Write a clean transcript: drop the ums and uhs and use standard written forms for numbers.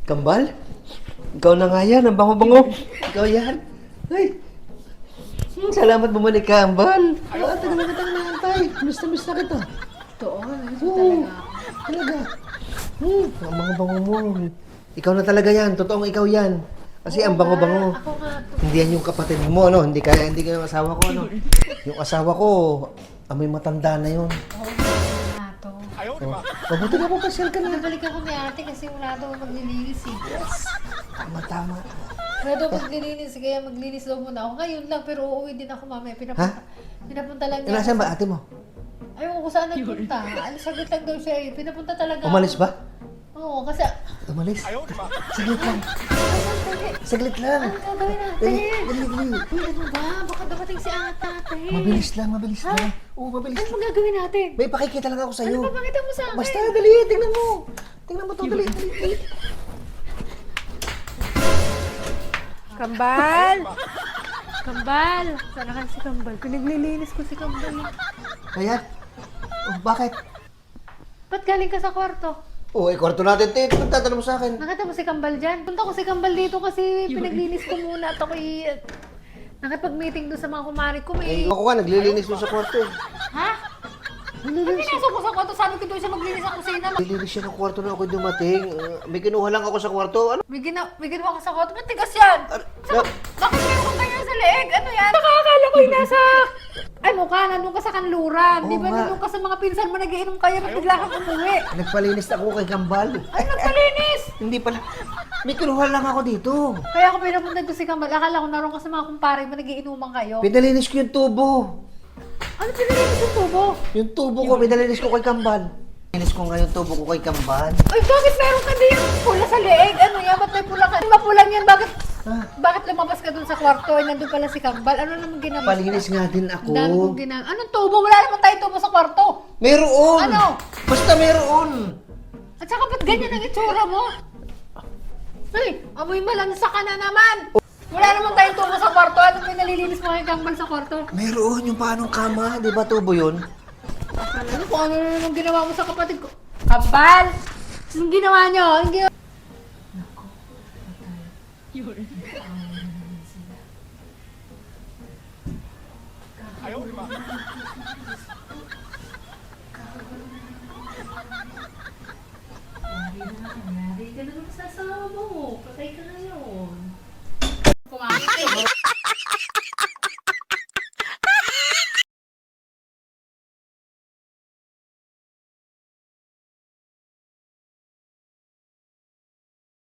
Kambal? Ikaw na nga yan, ang bango-bango. Ikaw yan. Ay. Salamat bumalik ka, Kambal. Tagal na kitang naantay. Miss na kita. Totoo, Oo, talaga. Ang bango-bango mo. Ikaw na talaga yan. Totoong ikaw yan. Kasi ang bango-bango. Ako nga to. Hindi yan yung kapatid mo, no? Hindi ka yung asawa ko, no? Yung asawa ko, amoy matanda na yun. Oo nga to. Oh. Mabuti na po, pasyal ka na. Nabalik ako ni ate kasi wala daw maglilinis eh. Tama. Wala daw maglilinis, kaya maglinis daw muna ako. Ngayon lang, pero uuwi din ako mamaya. Pinapunta lang niya. Nasaan ba ate mo? Ayaw ko saan nagpunta. Alis saglit lang daw siya eh. Pinapunta talaga ako. Umalis ba? Oo, kasi... Umalis? Saglit lang. Saglit lang. Ano gagawin natin? Dali. Uy, ano ba? Baka dumating si ate. Mabilis lang. Oo, mabilis Ano lang. gagawin natin? May pakikita lang ako sa'yo. Ano pa pakita mo sa akin? Basta, dali. Tingnan mo. Tingnan mo to, dali. Kambal! Kambal! Sana ka si Kambal? Pinaglilinis ko si Kambal. Ayan. Oh, bakit? Ba't galing ka sa kwarto? Oh, kwarto natin, te. Nagtatanong mo sa akin. Nakita mo si Kambal dyan? Punta ko si Kambal dito kasi pinaglinis ko muna at ako'y nakipag-meeting doon sa mga kumari ko. Ako nga, naglilinis mo sa kwarto. Ha? Pag pinasok ko sa kwarto, sabi ko doon siya maglinis sa kusina. Naglilinis siya ng kwarto na ako dumating. May kinuha lang ako sa kwarto. Ano? May ginawa ka sa kwarto. Ba't tigas yan? Bakit meron kang ganyan sa leeg? Ano yan? Nakakala ko'y nasa... Ano ka? Nandun ka sa kanluran. Di ba nga. nandun ka sa mga pinsan mo nagiinom kayo at bigla kang umuwi? Nagpalinis ako kay Kambal. Ay, nagpalinis! Hindi pala. May kinuha lang ako dito. Kaya ako pinapunta doon si Kambal. Akala ko naroon ka sa mga kumpare mo nagiinuman kayo. Pinalinis ko yung tubo. Ano pinalinis yung tubo? Yung tubo ko, pinalinis ko kay Kambal. Pinalinis ko nga yung tubo ko kay Kambal. Ay, bakit meron ka din yung pula sa leeg? Ano yan? Ba't may pula ka? Mapulang yan. Bakit lumabas ka dun sa kwarto? Ay, nandun pala si Kambal. Ano naman ginawa? Palinis nga din ako. Ang dami kong ginagawa. Anong tubo? Wala naman tayo tubo sa kwarto. Meron! Ano? Basta meron! At saka ba't ganyan ang itsura mo? Ay, amoy malansa ka na naman. Wala naman tayong tubo sa kwarto. Anong pinalilinis mo kay Kambal sa kwarto? Meron yung paanong kama. Di ba tubo yun? Ano kung ano naman ginawa mo sa kapatid ko? Kambal! Anong ginawa nyo? Anong ginawa? Yari ka na naman sa asawa mo. Patay ka ngayon.